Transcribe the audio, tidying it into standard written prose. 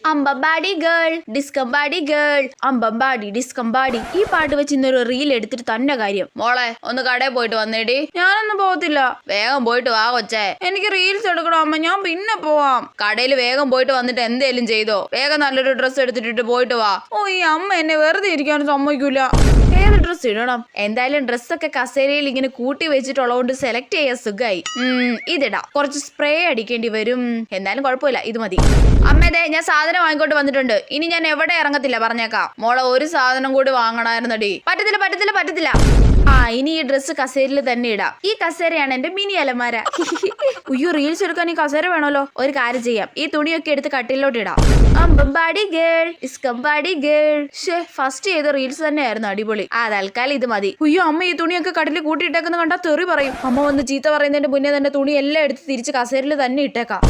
അമ്പമ്പാടി girl ഡിസ്കമ്പാടി girl അമ്പമ്പാടി ഡിസ്കമ്പാടി. ഈ പാട്ട് വെച്ച് ഇന്നൊരു റീൽ എടുത്തിട്ട് തന്നെ കാര്യം. മോളെ ഒന്ന് കടയിൽ പോയിട്ട് വന്നേടി. ഞാനൊന്നും പോകത്തില്ല. വേഗം പോയിട്ട് വാ കൊച്ചേ. എനിക്ക് റീൽസ് എടുക്കണം അമ്മ, ഞാൻ പിന്നെ പോവാം. കടയിൽ വേഗം പോയിട്ട് വന്നിട്ട് എന്തേലും ചെയ്തോ. വേഗം നല്ലൊരു ഡ്രസ്സ് എടുത്തിട്ട് പോയിട്ട് വാ. ഓ ഈ അമ്മ എന്നെ വെറുതെ ഇരിക്കാനും സമ്മതിക്കൂല. ഏത് ഡ്രസ്സ് ഇടണം? എന്തായാലും ഡ്രസ്സൊക്കെ കസേരയിൽ ഇങ്ങനെ കൂട്ടി വെച്ചിട്ടുള്ളതുകൊണ്ട് സെലക്ട് ചെയ്യാൻ സുഖമായി. ഇതിടാം. കുറച്ച് സ്പ്രേ അടിക്കേണ്ടി വരും. എന്നാലും കുഴപ്പമില്ല, ഇത് മതി. അമ്മേതെ ഞാൻ സാധനം വാങ്ങിക്കൊണ്ട് വന്നിട്ടുണ്ട്. ഇനി ഞാൻ എവിടെ ഇറങ്ങത്തില്ല പറഞ്ഞേക്കാം. മോളെ ഒരു സാധനം കൂടി വാങ്ങണമായിരുന്നടി. പറ്റത്തില്ല. ഇനി ഈ ഡ്രസ്സ് കസേരയിൽ തന്നെ ഇടാം. ഈ കസേരയാണ് എന്റെ മിനി അലമാര. ഉയ്യോ റീൽസ് എടുക്കാൻ ഈ കസേര വേണമല്ലോ. ഒരു കാര്യം ചെയ്യാം, ഈ തുണിയൊക്കെ എടുത്ത് കട്ടിലോട്ട് ഇടാം. അമ്പമ്പാടി ഗേൾ ഇസ്കമ്പാടി ഗേൾ. ഫസ്റ്റ് ചെയ്ത റീൽസ് തന്നെയായിരുന്നു അടിപൊളി. തൽക്കാലം ഇത് മതി. ഉയ്യോ അമ്മ ഈ തുണിയൊക്കെ കട്ടിൽ കൂട്ടിയിട്ടേക്കുന്ന കണ്ടാ തെറി പറയും. അമ്മ വന്ന് ചീത്ത പറയുന്നതിന്റെ മുന്നേ തന്നെ തുണി എല്ലാം എടുത്ത് തിരിച്ച് കസേരയിൽ തന്നെ ഇട്ടേക്കാം.